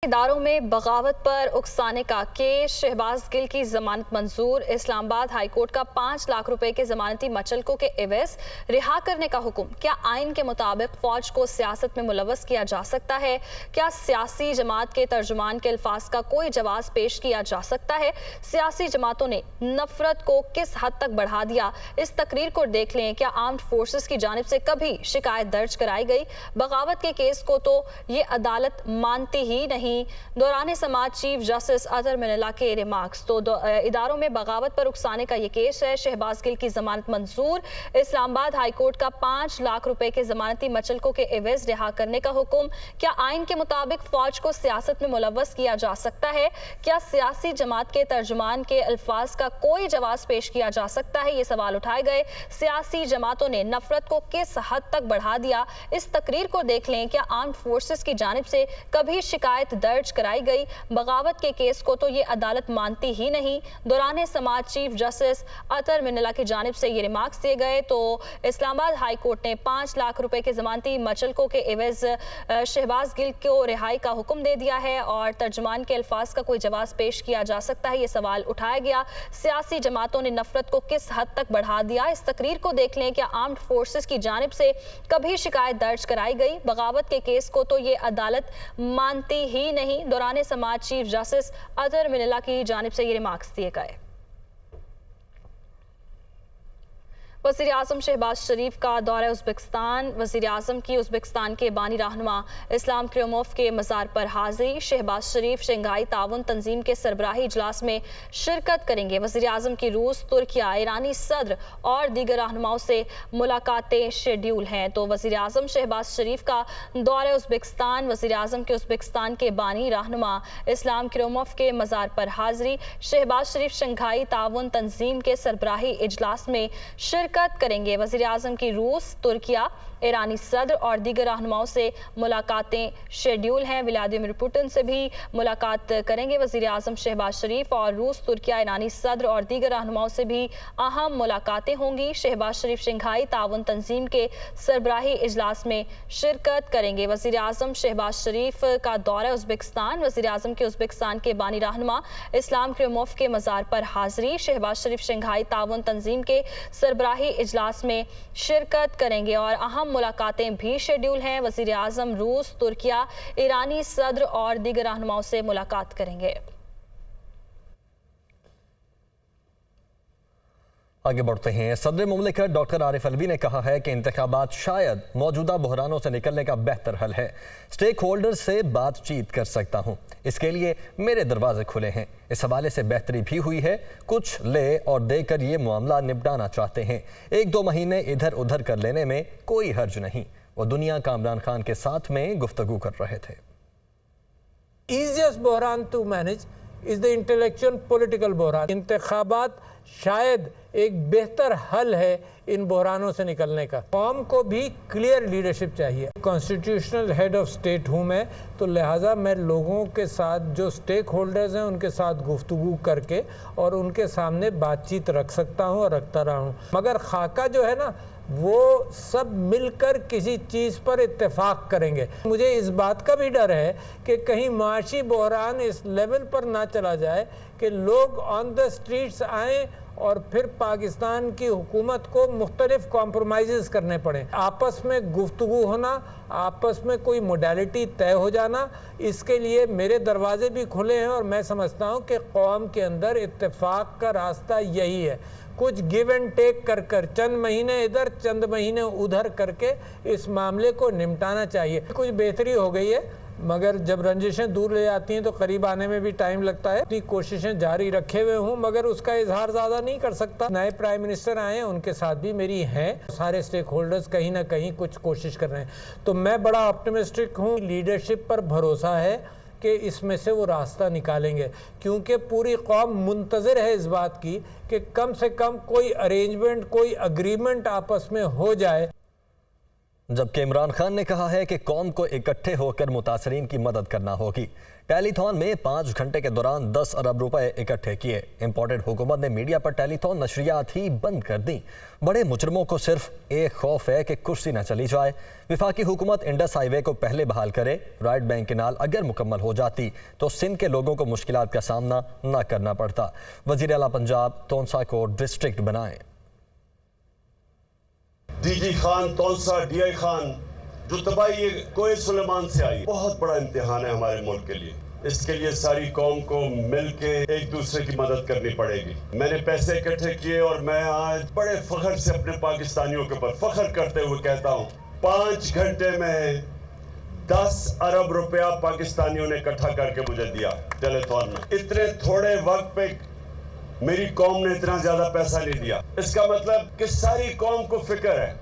इदारों में बगावत पर उकसाने का केस, शहबाज गिल की जमानत मंजूर, इस्लामाबाद हाईकोर्ट का 5 लाख रुपए के जमानती मचलकों के एवज रिहा करने का हुक्म। क्या आइन के मुताबिक फौज को सियासत में मुलव्वस किया जा सकता है? क्या सियासी जमात के तर्जुमान के अल्फाज का कोई जवाब पेश किया जा सकता है? सियासी जमातों ने नफरत को किस हद तक बढ़ा दिया, इस तकरीर को देख लें। क्या आर्म्ड फोर्सेस की जानिब से कभी शिकायत दर्ज कराई गई? बगावत के केस को तो ये अदालत मानती ही नहीं। दौरान समाज चीफ जस्टिस अतर मिनल्ला के रिमार्क्स। तो इदारों में बगावत पर उकसाने का ये केस है, शहबाज गिल की जमानत मंजूर, इस्लामाबाद हाईकोर्ट का 5 लाख रुपए के जमानती मचलकों के एवज रिहा करने का हुक्म। क्या आइन के मुताबिक फौज को सियासत में मुलव्वस किया जा सकता है? क्या सियासी जमात के तर्जुमान के अल्फाज का कोई जवाब पेश किया जा सकता है? ये सवाल उठाए गए। सियासी जमातों ने नफरत को किस हद तक बढ़ा दिया, इस तकरीर को देख लें। क्या आर्म्ड फोर्सेस की जानिब से कभी शिकायत दर्ज कराई गई? बगावत के केस को तो ये अदालत मानती ही नहीं। दौरान समाज चीफ जस्टिस अतर मिनल्ला की जानिब से ये रिमार्क्स दिए गए। तो इस्लामाबाद हाई कोर्ट ने 5 लाख रुपए के जमानती मचलकों के एवज शहबाज गिल को रिहाई का हुक्म दे दिया है और तर्जुमान के अल्फाज का कोई जवाब पेश किया जा सकता है, ये सवाल उठाया गया। सियासी जमातों ने नफरत को किस हद तक बढ़ा दिया, इस तकरीर को देख लें। क्या आर्म्ड फोर्सेस की जानिब से कभी शिकायत दर्ज कराई गई? बगावत के केस को तो ये अदालत मानती ही नहीं। दौरान समाज चीफ जस्टिस अतर मिनल्ला की जानिब से ये रिमार्क्स दिए गए। वज़ीर आज़म शहबाज शरीफ का दौरा उज़्बेकिस्तान। वज़ीर आज़म की उज़्बेकिस्तान के बानी रहनुमा इस्लाम करीमोव के मज़ार पर हाज़िरी। शहबाज शरीफ शंघाई ताउन तंजीम के सरबराही इजलास में शिरकत करेंगे। वज़ीर आज़म की रूस, तुर्किया, ईरानी सदर और दीगर रहनुमाओं से मुलाकातें शेड्यूल हैं। तो वज़ीर आज़म शहबाज शरीफ का दौरा उज़्बेकिस्तान। वज़ीर आज़म के उज़्बेकिस्तान के बानी रहनुमा इस्लाम करीमोव के मज़ार पर हाज़िरी। शहबाज शरीफ शंघाई ताउन तंजीम के सरबराही इजलास में शिरकत करेंगे। वज़ीर आज़म की रूस, तुर्किया, ईरानी सदर और दीगर रहनुमाओं से मुलाकातें शेड्यूल हैं। व्लादिमीर पुतिन से भी मुलाकात करेंगे वज़ीर आज़म शहबाज शरीफ और रूस, तुर्किया, ईरानी सदर और दीगर रहनुमाओं से भी अहम मुलाकातें होंगी। शहबाज शरीफ शंघाई ताउन तंजीम के सरबराही इजलास में शिरकत करेंगे। वज़ीर आज़म शहबाज शरीफ का दौरा उज़्बेकिस्तान। वज़ीर आज़म के उज़्बेकिस्तान के बानी रहनुमा इस्लाम करीमोव के मज़ार पर हाज़िरी। शहबाज शरीफ शंघाई ताउन तंजीम के सरबराही इजलास में शिरकत करेंगे और अहम मुलाकातें भी शेड्यूल हैं। वज़ीर आज़म रूस, तुर्किया, ईरानी सदर और दीगर रहनुमाओं से मुलाकात करेंगे। आगे बढ़ते हैं। सदर मुमलिकत डॉक्टर आरिफ अलवी ने कहा है कि इंतखाबात शायद मौजूदा बहरानों से निकलने का बेहतर हल है। स्टेक होल्डर्स से बातचीत कर सकता हूं, इसके लिए मेरे दरवाजे खुले हैं। इस हवाले से बेहतरी भी हुई है। कुछ ले और देकर ये मामला निपटाना चाहते हैं। 1-2 महीने इधर उधर कर लेने में कोई हर्ज नहीं। वो दुनिया का इमरान खान के साथ में गुफ्तगू कर रहे थे। Easiest बहरान to manage is the intellectual political बहरान। इंतखाबात शायद एक बेहतर हल है इन बहरानों से निकलने का। कौम को भी क्लियर लीडरशिप चाहिए। कॉन्स्टिट्यूशनल हेड ऑफ स्टेट हूँ मैं, तो लिहाजा मैं लोगों के साथ जो स्टेक होल्डर्स हैं उनके साथ गुफ्तगू करके और उनके सामने बातचीत रख सकता हूँ और रखता रहा हूँ। मगर खाका जो है ना, वो सब मिलकर किसी चीज़ पर इत्तेफाक करेंगे। मुझे इस बात का भी डर है कि कहीं माशी बहरान इस लेवल पर ना चला जाए कि लोग ऑन द स्ट्रीट्स आएँ और फिर पाकिस्तान की हुकूमत को मुख्तलिफ कॉम्प्रोमाइज़ करने पड़े। आपस में गुफ्तगू होना, आपस में कोई मोडालिटी तय हो जाना, इसके लिए मेरे दरवाजे भी खुले हैं और मैं समझता हूँ कि कौम के अंदर इत्तेफाक का रास्ता यही है। कुछ गिव एंड टेक कर कर चंद महीने इधर चंद महीने उधर करके इस मामले को निपटाना चाहिए। कुछ बेहतरी हो गई है, मगर जब रंजिशें दूर ले जाती हैं तो करीब आने में भी टाइम लगता है। अपनी कोशिशें जारी रखे हुए हूँ, मगर उसका इजहार ज़्यादा नहीं कर सकता। नए प्राइम मिनिस्टर आए हैं, उनके साथ भी मेरी हैं। सारे स्टेक होल्डर्स कहीं ना कहीं कुछ कोशिश कर रहे हैं, तो मैं बड़ा ऑप्टिमिस्टिक हूँ। लीडरशिप पर भरोसा है कि इसमें से वो रास्ता निकालेंगे, क्योंकि पूरी कौम मुंतज़िर है इस बात की कि कम से कम कोई अरेंजमेंट, कोई अग्रीमेंट आपस में हो जाए। जबकि इमरान खान ने कहा है कि कौम को इकट्ठे होकर मुतासरीन की मदद करना होगी। टेलीथॉन में 5 घंटे के दौरान 10 अरब रुपए इकट्ठे किए। इंपोर्टेड हुकूमत ने मीडिया पर टेलीथॉन नशरियात ही बंद कर दी। बड़े मुजरमों को सिर्फ एक खौफ है कि कुर्सी न चली जाए। विफाकी हुकूमत इंडस हाईवे को पहले बहाल करे। राइट बैंक कैनाल अगर मुकम्मल हो जाती तो सिंध के लोगों को मुश्किलात का सामना न करना पड़ता। वजीर आला पंजाब तोंसा को डिस्ट्रिक्ट बनाए। डीजी खान तोंसा डीआई खान जो तबाही कोई सुलेमान से आई, बहुत बड़ा इम्तिहान है हमारे मुल्क के लिए। इसके लिए सारी कौम को मिलके एक दूसरे की मदद करनी पड़ेगी। मैंने पैसे इकट्ठे किए और मैं आज बड़े फख्र से अपने पाकिस्तानियों के ऊपर फख्र करते हुए कहता हूँ 5 घंटे में 10 अरब रुपया पाकिस्तानियों ने इकट्ठा करके मुझे दिया टेलीथॉन में। इतने थोड़े वक्त पे मेरी कौम ने इतना ज्यादा पैसा नहीं दिया। इसका मतलब कि सारी कौम को फिक्र है।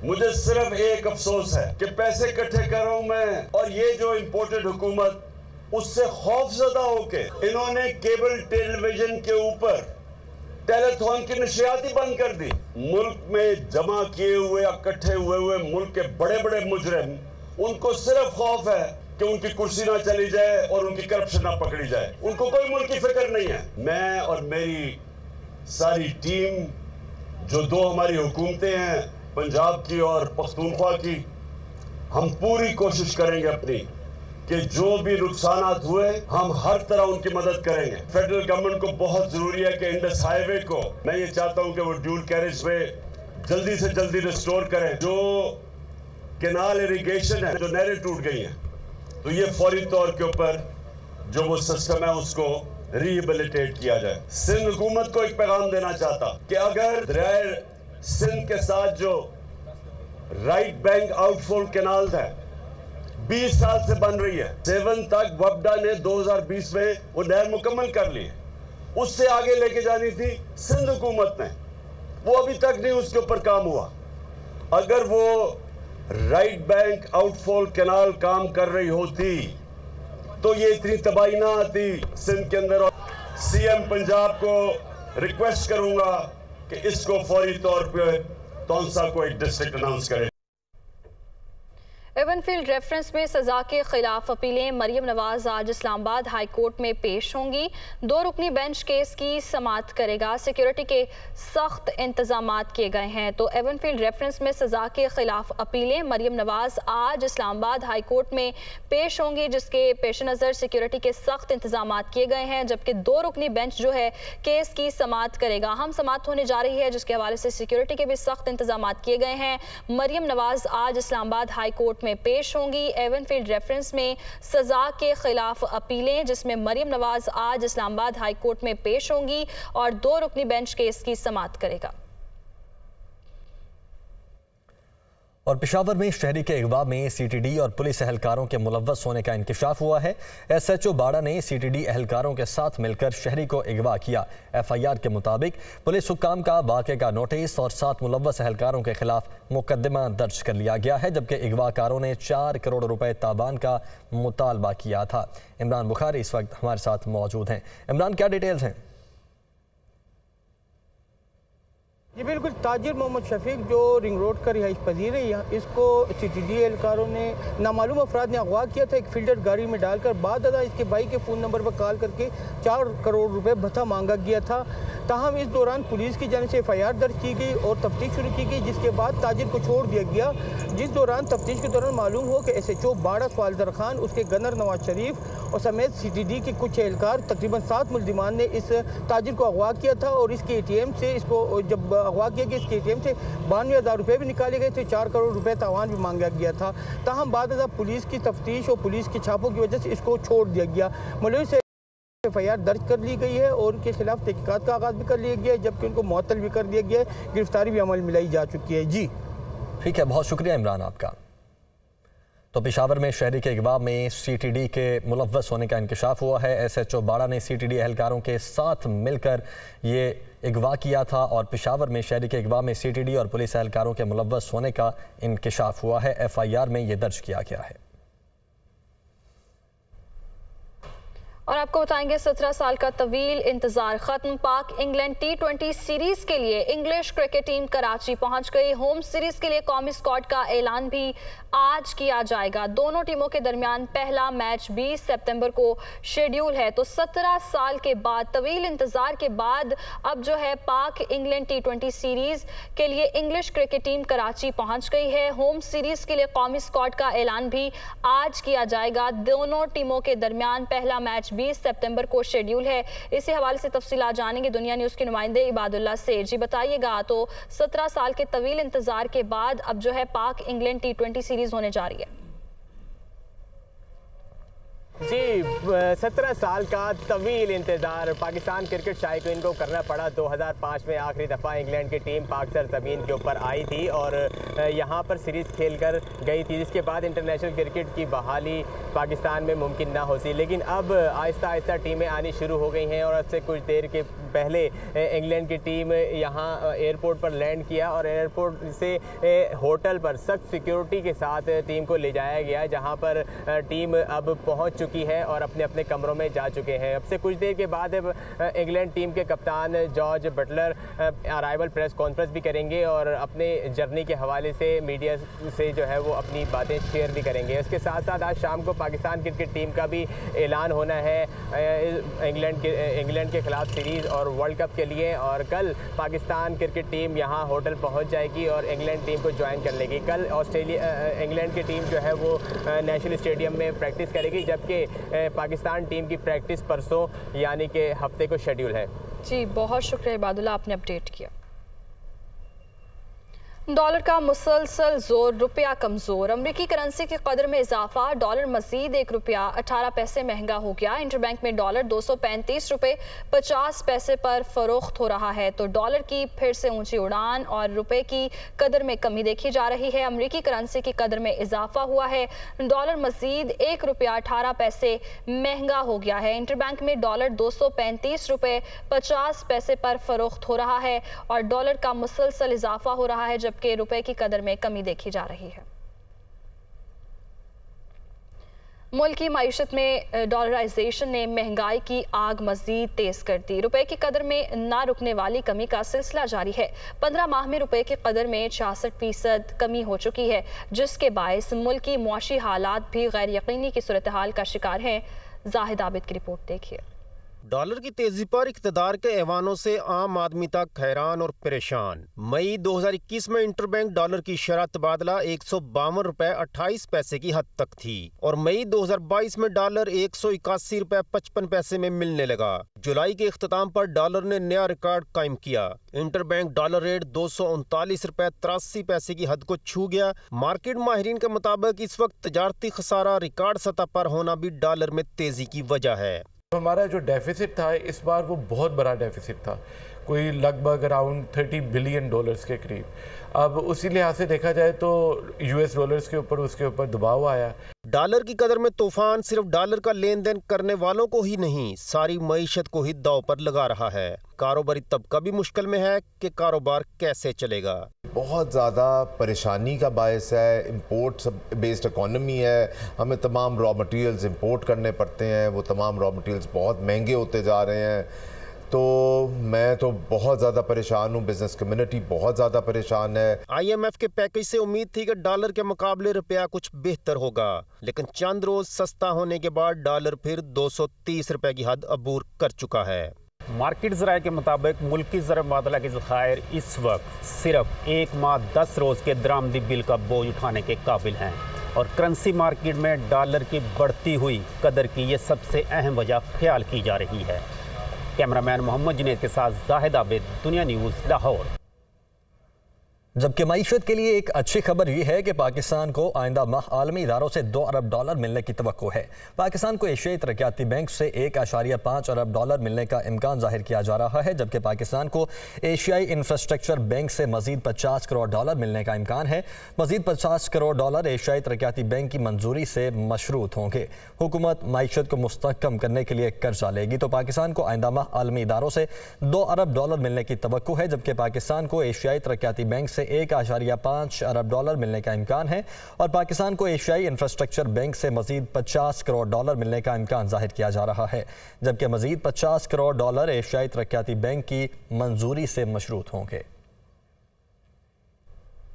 मुझे सिर्फ एक अफसोस है कि पैसे इकट्ठे कर रहा हूं मैं, और ये जो इंपोर्टेड हुकूमत उससे खौफजदा होके इन्होंने केबल टेलीविजन के ऊपर टेलीथॉन की नशरियात ही बंद कर दी। मुल्क में जमा किए हुए इकट्ठे हुए मुल्क के बड़े बड़े मुजरिम, उनको सिर्फ खौफ है कि उनकी कुर्सी ना चली जाए और उनकी करप्शन ना पकड़ी जाए। उनको कोई मुल्क की फिक्र नहीं है। मैं और मेरी सारी टीम, जो 2 हमारी हुकूमतें हैं, पंजाब की और पख्तूनख्वा की, हम पूरी कोशिश करेंगे अपनी कि जो भी नुकसानात हुए हम हर तरह उनकी मदद करेंगे। फेडरल गवर्नमेंट को बहुत जरूरी है कि इंडस हाईवे को, मैं ये चाहता हूं कि वो ड्यूल कैरेज में जल्दी से जल्दी रिस्टोर करें। जो कैनाल इरिगेशन है, जो नहरें टूट गई हैं, तो ये फौरी तौर के ऊपर जो वो सिस्टम है उसको रिहेबिलिटेट किया जाए। सिंध हुकूमत को एक पैगाम देना चाहता कि अगर दरियाए सिंध के साथ जो राइट बैंक आउटफॉल कैनाल है 20 साल से बन रही है, 7 तक वफदा ने 2020 में वो नहर मुकम्मल कर ली है। उससे आगे लेके जानी थी सिंध हुकूमत ने, वो अभी तक नहीं उसके ऊपर काम हुआ। अगर वो राइट बैंक आउटफॉल कैनाल काम कर रही होती तो ये इतनी तबाही ना आती सिंध के अंदर। और सीएम पंजाब को रिक्वेस्ट करूंगा कि इसको फौरी तौर पे तोंसा को एक डिस्ट्रिक्ट अनाउंस करें। एवनफील्ड रेफरेंस में सजा के खिलाफ अपीलें मरियम नवाज आज इस्लामाबाद हाई कोर्ट में पेश होंगी। 2 रुकनी बेंच केस की समाअत करेगा। सिक्योरिटी के सख्त इंतजाम किए गए हैं। तो एवनफील्ड रेफरेंस में सजा के खिलाफ अपीलें मरियम नवाज आज इस्लामाबाद हाई कोर्ट में पेश होंगी, जिसके पेश नज़र सिक्योरिटी के सख्त इंतजाम किए गए हैं, जबकि 2 रुकनी बेंच जो है केस की समाअत करेगा। हम समाअत होने जा रही है, जिसके हवाले से सिक्योरिटी के भी सख्त इंतजाम किए गए हैं। मरियम नवाज आज इस्लामाबाद हाई कोर्ट में पेश होंगी। एवनफील्ड रेफरेंस में सजा के खिलाफ अपीलें, जिसमें मरियम नवाज आज इस्लामाबाद हाई कोर्ट में पेश होंगी और 2 रुकनी बेंच केस की समाअत करेगा। और पेशावर में शहरी के अगवा में सीटीडी और पुलिस एहलकारों के मुलव्वस होने का इंकशाफ हुआ है। एसएचओ बाड़ा ने सीटीडी एहलकारों के साथ मिलकर शहरी को अगवा किया। एफआईआर के मुताबिक पुलिस हुक्काम का वाक़े का नोटिस और 7 मुलव्वस एहलकारों के खिलाफ मुकदमा दर्ज कर लिया गया है, जबकि अगवाकारों ने 4 करोड़ रुपए ताबान का मुतालबा किया था। इमरान बुखारी इस वक्त हमारे साथ मौजूद हैं। इमरान, क्या डिटेल्स हैं? जी बिल्कुल, ताजिर मोहम्मद शफीक जो रिंग रोड का रिहाइश पजीर है, यहाँ इसको सीटीडी एहलकारों ने नामालूम अफराद ने अगवा किया था। एक फील्डर गाड़ी में डालकर बाद अदा इसके भाई के फ़ोन नंबर पर कॉल करके 4 करोड़ रुपए भत्ता मांगा गया था। ताहम इस दौरान पुलिस की जानिब से एफआईआर दर्ज की गई और तफ्तीश शुरू की गई, जिसके बाद ताजिर को छोड़ दिया गया। जिस दौरान तफ्तीश के दौरान मालूम हो कि एसएचओ बाड़ा सवालदर खान, उसके गनर नवाज शरीफ और समेत सीटीडी के कुछ एहलकार तकरीबन 7 मुल्जिमान ने इस ताजिर को अगवा किया था। और इसके एटीएम से इसको जब अगवा किया कि इसके एटीएम से 92,000 रुपये भी निकाले गए थे, 4 करोड़ रुपए तावान भी मांगा गया था। ताहम बाद पुलिस की तफ्तीश और पुलिस के छापों की वजह से इसको छोड़ दिया गया। मलवी से एफआईआर दर्ज कर ली गई है और उनके खिलाफ तहकीकात का आगाज़ भी कर लिया गया है, जबकि उनको मुअत्तल भी कर दिया गया है। गिरफ्तारी भी अमल मिलाई जा चुकी है। जी ठीक है, बहुत शुक्रिया इमरान आपका। तो पेशावर में शहरी के अगवा में सीटीडी के मुलव्वस होने का इंकशाफ हुआ है। एसएचओ बाड़ा ने सीटीडी एहलकारों के साथ मिलकर ये अगवा किया था और पेशावर में शहरी के अगवा में सीटीडी और पुलिस एहलकारों के मुलव्वस होने का इंकशाफ हुआ है। एफआईआर में ये दर्ज किया गया है। और आपको बताएंगे 17 साल का तवील इंतजार खत्म। पाक इंग्लैंड T20 सीरीज के लिए इंग्लिश क्रिकेट टीम कराची पहुंच गई। होम सीरीज के लिए कौमी स्क्वाड का ऐलान भी आज किया जाएगा। दोनों टीमों के दरमियान पहला मैच 20 सितंबर को शेड्यूल है। तो 17 साल के बाद, तवील इंतजार के बाद अब जो है पाक इंग्लैंड T20 सीरीज के लिए इंग्लिश क्रिकेट टीम कराची पहुंच गई है। होम सीरीज के लिए कौमी स्क्वाड का ऐलान भी आज किया जाएगा। दोनों टीमों के दरमियान पहला मैच 20 सितंबर को शेड्यूल है। इसी हवाले से तफसीलात जानेंगे दुनिया न्यूज़ के नुमाइंदे इबादुल्लाह से। जी बताइएगा, तो 17 साल के तवील इंतजार के बाद अब जो है पाक इंग्लैंड T20 सीरीज होने जा रही है। जी 17 साल का तवील इंतज़ार पाकिस्तान क्रिकेट शायकीन को करना पड़ा। 2005 में आखिरी दफ़ा इंग्लैंड की टीम पाक सरज़मीन के ऊपर आई थी और यहाँ पर सीरीज़ खेलकर गई थी, जिसके बाद इंटरनेशनल क्रिकेट की बहाली पाकिस्तान में मुमकिन ना हो सी। लेकिन अब आहिस्ता आहिस्ता टीमें आनी शुरू हो गई हैं और अब से कुछ देर के पहले इंग्लैंड की टीम यहाँ एयरपोर्ट पर लैंड किया और एयरपोर्ट से होटल पर सख्त सिक्योरिटी के साथ टीम को ले जाया गया, जहाँ पर टीम अब पहुँच चुकी है और अपने अपने कमरों में जा चुके हैं। अब से कुछ देर के बाद इंग्लैंड टीम के कप्तान George Buttler arrival press conference भी करेंगे और अपने जर्नी के हवाले से मीडिया से जो है वो अपनी बातें शेयर भी करेंगे। इसके साथ साथ आज शाम को पाकिस्तान क्रिकेट टीम का भी ऐलान होना है इंग्लैंड के खिलाफ सीरीज़ और वर्ल्ड कप के लिए, और कल पाकिस्तान क्रिकेट टीम यहाँ होटल पहुँच जाएगी और इंग्लैंड टीम को ज्वाइन कर लेगी। कल इंग्लैंड की टीम जो है वो नेशनल स्टेडियम में प्रैक्टिस करेगी, जबकि पाकिस्तान टीम की प्रैक्टिस परसों यानी कि हफ्ते को शेड्यूल है। जी बहुत शुक्रिया इबादुल्लाह, आपने अपडेट किया। डॉलर का मुसलसल जोर, रुपया कमजोर। अमरीकी करेंसी की कदर में इजाफा, डॉलर मजीद 1 रुपया 18 पैसे महंगा हो गया। इंटरबैंक में डॉलर 235 रुपये 50 पैसे पर फरोख्त हो रहा है। तो डॉलर की फिर से ऊंची उड़ान और रुपए की कदर में कमी देखी जा रही है। अमरीकी करेंसी की कदर में इजाफा हुआ है। डॉलर मजीद 1 रुपया 18 पैसे महंगा हो गया है। इंटरबैंक में डॉलर 235 रुपये 50 पैसे पर फरोख्त हो रहा है और डॉलर का मुसलसल इजाफा हो रहा है, के रुपए की कदर में कमी देखी जा रही है। मुल्क की मईशत में डॉलराइजेशन ने महंगाई की आग मजीद तेज कर दी। रुपए की कदर में ना रुकने वाली कमी का सिलसिला जारी है। 15 माह में रुपए की कदर में 66% कमी हो चुकी है, जिसके बायस मुल्क की मुआशी हालात भी गैर यकीनी की सूरत हाल का शिकार हैं। जाहिद आबिद की रिपोर्ट देखिए। डॉलर की तेजी पर इक़्तिदार के ऐवानों से आम आदमी तक हैरान और परेशान। मई 2021 में इंटरबैंक डॉलर की शरह तबादला 152 रुपए 28 पैसे की हद तक थी और मई 2022 में डॉलर 181 रुपए 55 पैसे में मिलने लगा। जुलाई के इख्तिताम पर डॉलर ने नया रिकॉर्ड कायम किया। इंटरबैंक डॉलर रेट 239 रुपए 83 पैसे की हद को छू गया। मार्केट माहिरीन के मुताबिक इस वक्त तजारती खसारा रिकॉर्ड सतह पर होना भी डॉलर में तेजी की वजह है। हमारा जो डेफिसिट था इस बार वो बहुत बड़ा डेफिसिट था, कोई लगभग अराउंड $30 बिलियन के करीब। अब उसी लिहाज से देखा जाए तो US डॉलर्स के ऊपर उसके ऊपर दबाव आया। डॉलर की कदर में तूफान सिर्फ डॉलर का लेन देन करने वालों को ही नहीं, सारी मईशत को ही दांव पर लगा रहा है। कारोबारी तबका भी मुश्किल में है कि कारोबार कैसे चलेगा। बहुत ज़्यादा परेशानी का बायस है। इंपोर्ट बेस्ड इकोनॉमी है, हमें तमाम रॉ मटेरियल्स इंपोर्ट करने पड़ते हैं, वो तमाम रॉ मटेरियल्स बहुत महंगे होते जा रहे हैं। तो मैं तो बहुत ज़्यादा परेशान हूँ, बिजनेस कम्युनिटी बहुत ज़्यादा परेशान है। IMF के पैकेज से उम्मीद थी कि डॉलर के मुकाबले रुपया कुछ बेहतर होगा, लेकिन चंद रोज सस्ता होने के बाद डॉलर फिर 230 रुपए की हद अबूर कर चुका है। मार्केट ज़राए के मुताबिक मुल्की ज़र मुबादला के ज़खायर इस वक्त सिर्फ 1 माह 10 रोज़ के दरामदी बिल का बोझ उठाने के काबिल हैं और करेंसी मार्केट में डॉलर की बढ़ती हुई कदर की ये सबसे अहम वजह ख्याल की जा रही है। कैमरामैन मोहम्मद जुनैद के साथ जाहिद आबिद, दुनिया न्यूज़, लाहौर। जबकि मईशत के लिए एक अच्छी खबर यह है कि पाकिस्तान को आइंदा माह आलमी इदारों से $2 अरब मिलने की तवक्को है। पाकिस्तान को एशियाई तरक्याती बैंक से $1.5 अरब मिलने का इम्कान जाहिर किया जा रहा है, जबकि पाकिस्तान को एशियाई इंफ्रास्ट्रक्चर बैंक से मजीद $50 करोड़ मिलने का इम्कान है। मजीद $50 करोड़ एशियाई तरक्याती बैंक की मंजूरी से मशरूत होंगे। हुकूमत मईशत को मुस्तहकम करने के लिए कर्जा लेगी, तो पाकिस्तान को आइंदा माह आलमी इदारों से $2 अरब मिलने की तवक्को है, जबकि पाकिस्तान को एशियाई तरक्याती बैंक से से 1.5 अरब डॉलर मिलने का इम्कान है और पाकिस्तान को एशियाई इंफ्रास्ट्रक्चर बैंक से मजीद 50 करोड़ डॉलर मिलने का इम्कान जाहिर किया जा रहा है, जबकि मजीद 50 करोड़ डॉलर एशियाई तरक्याती बैंक की मंजूरी से मशरूत होंगे।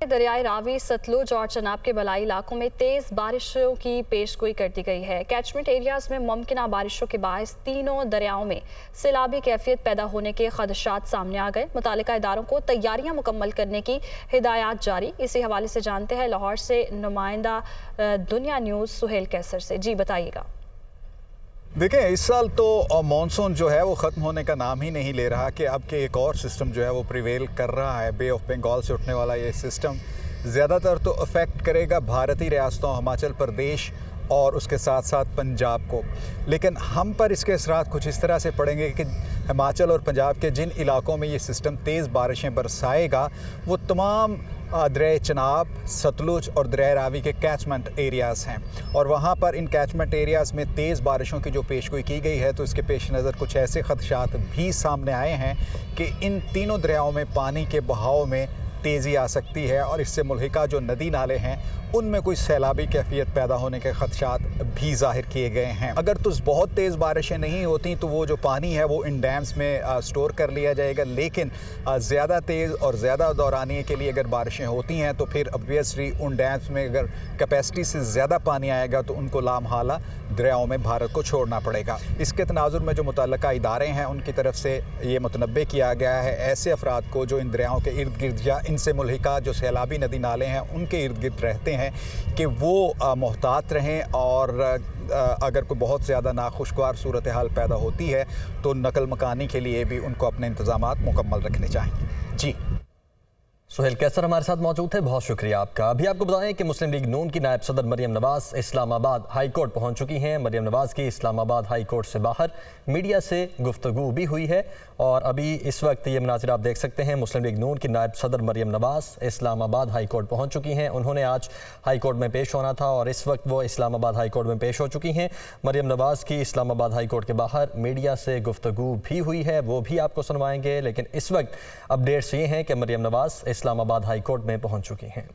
दरियाई रावी, सतलुज और चनाब के बलाई इलाकों में तेज बारिशों की पेशगोई कर दी गई है। कैचमेंट एरियाज में मुमकिन बारिशों के बायस तीनों दरियाओं में सैलाबी कैफियत पैदा होने के खदशात सामने आ गए। मुतालिका इदारों को तैयारियां मुकम्मल करने की हिदायत जारी। इसी हवाले से जानते हैं लाहौर से नुमाइंदा दुनिया न्यूज़ सुहेल कैसर से। जी बताइएगा। देखें, इस साल तो मानसून जो है वो ख़त्म होने का नाम ही नहीं ले रहा कि अब के एक और सिस्टम जो है वो प्रिवेल कर रहा है। बे ऑफ बंगाल से उठने वाला ये सिस्टम ज़्यादातर तो अफेक्ट करेगा भारतीय रियासतों हिमाचल प्रदेश और उसके साथ साथ पंजाब को, लेकिन हम पर इसके असरात कुछ इस तरह से पड़ेंगे कि हिमाचल और पंजाब के जिन इलाकों में ये सिस्टम तेज़ बारिशें बरसाएगा वो तमाम दरिया चनाब, सतलुज और दरिया रावी के कैचमेंट एरियाज़ हैं और वहाँ पर इन कैचमेंट एरियाज़ में तेज़ बारिशों की जो पेशगोई की गई है तो इसके पेश नज़र कुछ ऐसे खदशात भी सामने आए हैं कि इन तीनों दरियाओं में पानी के बहाव में तेज़ी आ सकती है और इससे मुल्हिका जो नदी नाले हैं उनमें कोई सैलाबी कैफियत पैदा होने के खदशात भी जाहिर किए गए हैं। अगर तो बहुत तेज़ बारिशें नहीं होती तो वो जो पानी है वो इन डैम्स में स्टोर कर लिया जाएगा, लेकिन ज़्यादा तेज़ और ज़्यादा दौरानिए के लिए अगर बारिशें होती हैं तो फिर ऑब्वियसली उन डैम्स में अगर कैपेसिटी से ज़्यादा पानी आएगा तो उनको लामहाला दरियाओं में भारत को छोड़ना पड़ेगा। इसके तनाजुर में जो मुतल्लका इदारे हैं उनकी तरफ से ये मुतनब्बे किया गया है ऐसे अफराद को जो इन दरियाओं के इर्द गिर्द या इनसे मुल्हिका जो सैलाबी नदी नाले हैं उनके इर्द गिर्द रहते हैं कि वो मोहतात रहें और अगर कोई बहुत ज़्यादा नाखुशगवार सूरत हाल पैदा होती है तो नकल मकानी के लिए भी उनको अपने इंतज़ामात मुकम्मल रखने चाहिए। जी सुहेल कैसर हमारे साथ मौजूद थे, बहुत शुक्रिया आपका। अभी आपको बताएं कि मुस्लिम लीग नून की नायब सदर मरियम नवाज इस्लामाबाद हाई कोर्ट पहुंच चुकी हैं। मरियम नवाज की इस्लामाबाद हाई कोर्ट से बाहर मीडिया से गुफ्तगू भी हुई है और अभी इस वक्त ये मनाज़िर आप देख सकते हैं। मुस्लिम लीग नून की नायब सदर मरियम नवाज इस्लामाबाद हाई कोर्ट पहुँच चुकी हैं। उन्होंने आज हाई कोर्ट में पेश होना था और इस वक्त वो इस्लामाबाद हाई कोर्ट में पेश हो चुकी हैं। मरियम नवाज की इस्लामाबाद हाई कोर्ट के बाहर मीडिया से गुफ्तगू भी हुई है, वो भी आपको सुनवाएंगे, लेकिन इस वक्त अपडेट्स ये हैं कि मरियम नवाज इस्लामाबाद हाई कोर्ट में पहुंच चुकी हैं।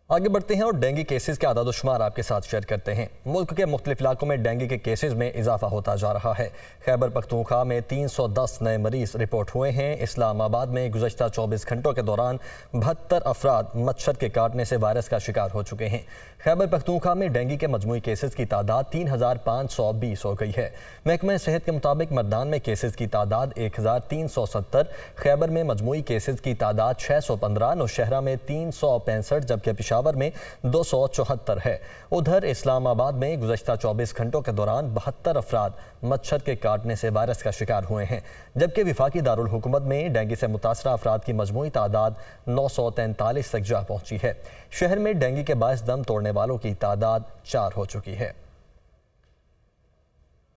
आगे बढ़ते हैं और डेंगू केसेस के आदाद शुमार आपके साथ शेयर करते हैं। मुल्क के मुख्तलिफ इलाकों में डेंगू के केसेस में इजाफा होता जा रहा है। खैबर पख्तूनख्वा में 310 नए मरीज रिपोर्ट हुए हैं। इस्लामाबाद में गुज़श्ता 24 घंटों के दौरान 72 अफराद मच्छर के काटने से वायरस का शिकार हो चुके हैं। खैबर पख्तूनख्वा में डेंगू के मजमूई केसेस की तादाद 3520 हो गई है। महकमा सेहत के मुताबिक मर्दान में केसेस की तादाद 1370, खैबर में मजमूई केसेस की तादाद 615, नौशहरा में 365 जबकि पेशावर में 274 है। उधर इस्लामाबाद में गुज़श्ता 24 घंटों के दौरान 72 अफराद मच्छर के काटने से वायरस का शिकार हुए हैं, जबकि विफाकी दारुल हुकूमत में डेंगू से मुतासरा अफराद की मजमूई तादाद 943 तक जा पहुंची है। शहर में डेंगू के बायस दम तोड़ने वालों की तादाद 4 हो चुकी है।